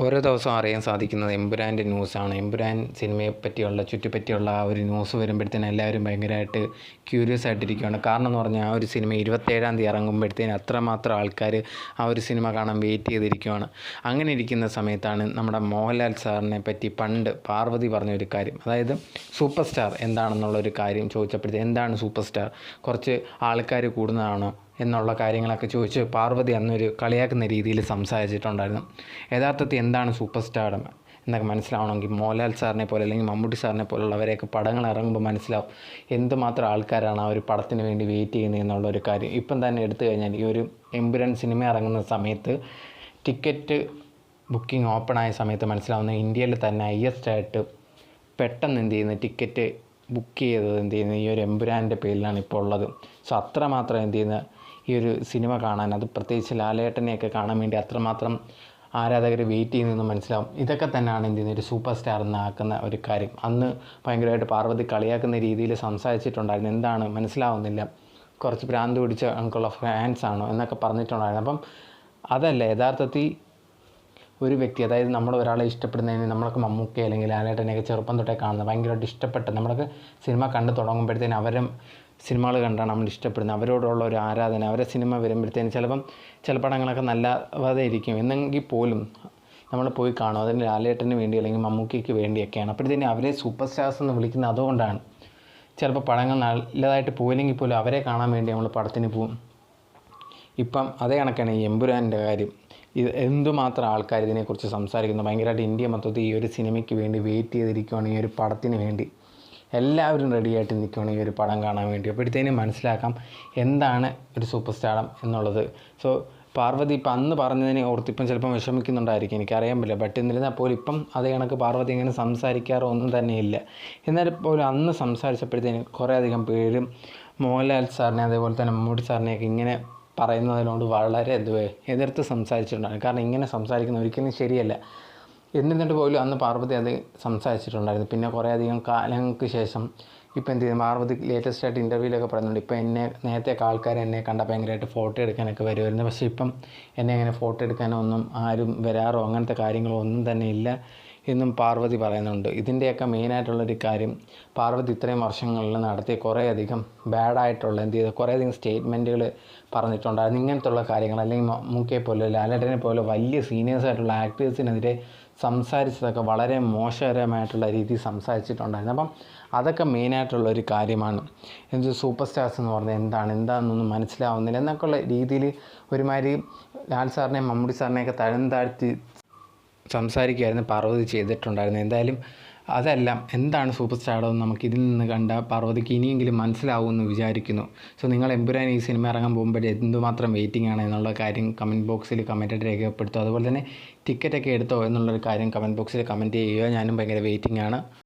ഓരോ ദിവസവും അറിയാൻ സാധിക്കുന്നത് എമ്പുരാൻ്റെ ന്യൂസാണ്. എമ്പുരാൻ സിനിമയെ പറ്റിയുള്ള ചുറ്റിപ്പറ്റിയുള്ള ആ ഒരു ന്യൂസ് വരുമ്പോഴത്തേനും എല്ലാവരും ഭയങ്കരമായിട്ട് ക്യൂരിയസ് ആയിട്ടിരിക്കുകയാണ്. കാരണം എന്ന് പറഞ്ഞാൽ ആ ഒരു സിനിമ 27-ാം തീയതി ഇറങ്ങുമ്പോഴത്തേനും അത്രമാത്രം ആൾക്കാർ ആ ഒരു സിനിമ കാണാൻ വെയിറ്റ് ചെയ്തിരിക്കുകയാണ്. അങ്ങനെ ഇരിക്കുന്ന സമയത്താണ് നമ്മുടെ മോഹൻലാൽ സാറിനെ പറ്റി പണ്ട് പാർവതി പറഞ്ഞൊരു കാര്യം, അതായത് സൂപ്പർ സ്റ്റാർ എന്താണെന്നുള്ളൊരു കാര്യം ചോദിച്ചപ്പോഴത്തേക്ക് എന്താണ് സൂപ്പർ സ്റ്റാർ, കുറച്ച് ആൾക്കാർ കൂടുന്നതാണോ എന്നുള്ള കാര്യങ്ങളൊക്കെ ചോദിച്ച് പാർവതി അന്നൊരു കളിയാക്കുന്ന രീതിയിൽ സംസാരിച്ചിട്ടുണ്ടായിരുന്നു. യഥാർത്ഥത്തിൽ എന്താണ് സൂപ്പർ സ്റ്റാർഡം എന്നൊക്കെ മനസ്സിലാവണമെങ്കിൽ മോഹൻലാൽ സാറിനെ പോലെ അല്ലെങ്കിൽ മമ്മൂട്ടി സാറിനെ പോലുള്ളവരെയൊക്കെ പടങ്ങൾ ഇറങ്ങുമ്പോൾ മനസ്സിലാവും എന്തുമാത്രം ആൾക്കാരാണ് ആ ഒരു പടത്തിന് വേണ്ടി വെയിറ്റ് ചെയ്യുന്നത് എന്നുള്ളൊരു കാര്യം. ഇപ്പം തന്നെ എടുത്തു കഴിഞ്ഞാൽ ഈ ഒരു എമ്പുരാൻ സിനിമ ഇറങ്ങുന്ന സമയത്ത് ടിക്കറ്റ് ബുക്കിംഗ് ഓപ്പണായ സമയത്ത് മനസ്സിലാവുന്ന ഇന്ത്യയിൽ തന്നെ ഹയ്യസ്റ്റായിട്ട് പെട്ടെന്ന് എന്ത് ചെയ്യുന്നത് ടിക്കറ്റ് ബുക്ക് ചെയ്തത് എന്ത് ചെയ്യുന്നത് ഈ ഒരു എമ്പുരാൻ്റെ പേരിലാണ് ഇപ്പോൾ ഉള്ളത്. സോ അത്രമാത്രം എന്ത് ചെയ്യുന്ന ഈ ഒരു സിനിമ കാണാൻ, അത് പ്രത്യേകിച്ച് ലാലേട്ടനെയൊക്കെ കാണാൻ വേണ്ടി അത്രമാത്രം ആരാധകർ വെയിറ്റ് ചെയ്യുന്നതെന്ന് മനസ്സിലാവും. ഇതൊക്കെ തന്നെയാണ് എന്ത് ചെയ്യുന്നത് ഒരു സൂപ്പർ സ്റ്റാർ എന്നാക്കുന്ന ഒരു കാര്യം. അന്ന് ഭയങ്കരമായിട്ട് പാർവതി കളിയാക്കുന്ന രീതിയിൽ സംസാരിച്ചിട്ടുണ്ടായിരുന്നു. എന്താണ് മനസ്സിലാവുന്നില്ല, കുറച്ച് ഭ്രാന്ത് പിടിച്ച അങ്കുള്ള ഫാൻസാണോ എന്നൊക്കെ പറഞ്ഞിട്ടുണ്ടായിരുന്നു. അപ്പം അതല്ല യഥാർത്ഥത്തിൽ ഒരു വ്യക്തി, അതായത് നമ്മൾ ഒരാളെ ഇഷ്ടപ്പെടുന്നതിന് നമ്മളൊക്കെ മമ്മൂട്ടി അല്ലെങ്കിൽ ലാലേട്ടനെയൊക്കെ ചെറുപ്പം തൊട്ടേ കാണുന്നത് ഭയങ്കരമായിട്ട് ഇഷ്ടപ്പെട്ട് നമ്മളൊക്കെ സിനിമ കണ്ടു തുടങ്ങുമ്പോഴത്തേനും അവരെ സിനിമകൾ കണ്ടാണ് നമ്മൾ ഇഷ്ടപ്പെടുന്നത്. അവരോടുള്ള ഒരു ആരാധന, അവരെ സിനിമ വരുമ്പോഴത്തേനും ചില പടങ്ങളൊക്കെ നല്ലതാതെ ഇരിക്കും എന്നെങ്കിൽ പോലും നമ്മൾ പോയി കാണും. അതിന് ലാലേട്ടന് വേണ്ടി അല്ലെങ്കിൽ മമ്മൂക്കിക്ക് വേണ്ടിയൊക്കെയാണ്. അപ്പോഴത്തേനും അവരെ സൂപ്പർ സ്റ്റാർസ് എന്ന് വിളിക്കുന്നത് അതുകൊണ്ടാണ്. ചിലപ്പോൾ പടങ്ങൾ നല്ലതായിട്ട് പോയില്ലെങ്കിൽ പോലും അവരെ കാണാൻ വേണ്ടി നമ്മൾ പടത്തിന് പോവും. ഇപ്പം അതേ കണക്കാണ് ഈ എമ്പുരാൻ്റെ കാര്യം. ഇത് എന്തുമാത്രം ആൾക്കാർ ഇതിനെക്കുറിച്ച് സംസാരിക്കുന്നു. ഭയങ്കരമായിട്ട് ഇന്ത്യ മൊത്തത്തിൽ ഈ ഒരു സിനിമയ്ക്ക് വേണ്ടി വെയിറ്റ് ചെയ്തിരിക്കുകയാണ്, ഈ ഒരു പടത്തിന് വേണ്ടി എല്ലാവരും റെഡിയായിട്ട് നിൽക്കുകയാണ് ഈ ഒരു പടം കാണാൻ വേണ്ടി. അപ്പോഴത്തേനും മനസ്സിലാക്കാം എന്താണ് ഒരു സൂപ്പർ സ്റ്റാർഡം എന്നുള്ളത്. സോ പാർവതി ഇപ്പം അന്ന് പറഞ്ഞതിനെ ഓർത്തിപ്പം ചിലപ്പം വിഷമിക്കുന്നുണ്ടായിരിക്കും, എനിക്കറിയാൻ പറ്റില്ല. ബട്ട് എന്നിരുന്നാൽ പോലും ഇപ്പം അതേ കണക്ക് പാർവതി ഇങ്ങനെ സംസാരിക്കാറോ ഒന്നും തന്നെയില്ല. എന്നാൽ പോലും അന്ന് സംസാരിച്ചപ്പോഴത്തേനും കുറേയധികം പേരും മോഹൻലാൽ സാറിനെ അതേപോലെ തന്നെ മമ്മൂട്ടി സാറിനെയൊക്കെ ഇങ്ങനെ പറയുന്നതിനോട് വളരെ എതിർത്ത് സംസാരിച്ചിട്ടുണ്ടായിരുന്നു. കാരണം ഇങ്ങനെ സംസാരിക്കുന്ന ഒരിക്കലും ശരിയല്ല. എന്നിട്ട് പോലും അന്ന് പാർവതി അത് സംസാരിച്ചിട്ടുണ്ടായിരുന്നു. പിന്നെ കുറേയധികം കാലങ്ങൾക്ക് ശേഷം ഇപ്പം എന്ത് ചെയ്യും, പാർവതി ലേറ്റസ്റ്റ് ആയിട്ട് ഇൻ്റർവ്യൂവിലൊക്കെ പറയുന്നുണ്ട്, ഇപ്പം നേരത്തെയൊക്കെ ആൾക്കാർ എന്നെ കണ്ട ഭയങ്കരമായിട്ട് ഫോട്ടോ എടുക്കാനൊക്കെ വരുമായിരുന്നു, പക്ഷേ ഇപ്പം എന്നെ അങ്ങനെ ഫോട്ടോ എടുക്കാനോ ഒന്നും ആരും വരാറോ അങ്ങനത്തെ കാര്യങ്ങളോ ഒന്നും തന്നെ ഇല്ല എന്നും പാർവതി പറയുന്നുണ്ട്. ഇതിൻ്റെയൊക്കെ മെയിനായിട്ടുള്ളൊരു കാര്യം, പാർവതി ഇത്രയും വർഷങ്ങളിൽ നടത്തിയ കുറേയധികം ബാഡായിട്ടുള്ള എന്ത് ചെയ്ത് കുറേയധികം സ്റ്റേറ്റ്മെൻറ്റുകൾ പറഞ്ഞിട്ടുണ്ടായിരുന്നു. ഇങ്ങനത്തുള്ള കാര്യങ്ങൾ അല്ലെങ്കിൽ മമ്മൂക്കയെ പോലെ ലാലേട്ടനെ പോലെ വലിയ സീനിയേഴ്സായിട്ടുള്ള ആക്ടേഴ്സിനെതിരെ സംസാരിച്ചതൊക്കെ വളരെ മോശകരമായിട്ടുള്ള രീതിയിൽ സംസാരിച്ചിട്ടുണ്ടായിരുന്നു. അപ്പം അതൊക്കെ മെയിനായിട്ടുള്ളൊരു കാര്യമാണ്. സൂപ്പർ സ്റ്റാർസ് എന്ന് പറഞ്ഞാൽ എന്താണെന്നൊന്നും മനസ്സിലാവുന്നില്ല എന്നൊക്കെയുള്ള രീതിയിൽ ഒരുമാതിരി ലാൽ സാറിനെയും മമ്മൂട്ടി സാറിനെയൊക്കെ താഴ്ത്തി സംസാരിക്കുകയായിരുന്നു പാർവതി ചെയ്തിട്ടുണ്ടായിരുന്നു. എന്തായാലും അതെല്ലാം എന്താണ് സൂപ്പർ സ്റ്റാർഡം നമുക്ക് ഇതിൽ നിന്ന് കണ്ട പാർവതിക്ക് ഇനിയെങ്കിലും മനസ്സിലാവുമെന്ന് വിചാരിക്കുന്നു. സോ നിങ്ങൾ എമ്പുരാൻ ഈ സിനിമ ഇറങ്ങാൻ പോകുമ്പോൾ എന്തുമാത്രം വെയിറ്റിംഗ് ആണ് എന്നുള്ള കാര്യം കമൻറ്റ് ബോക്സിൽ കമൻറ്റായിട്ട് രേഖപ്പെടുത്തുക. അതുപോലെ തന്നെ ടിക്കറ്റൊക്കെ എടുത്തോ എന്നുള്ളൊരു കാര്യം കമൻറ്റ് ബോക്സിൽ കമൻറ്റ് ചെയ്യുക. ഞാനും ഭയങ്കര വെയിറ്റിംഗ് ആണ്.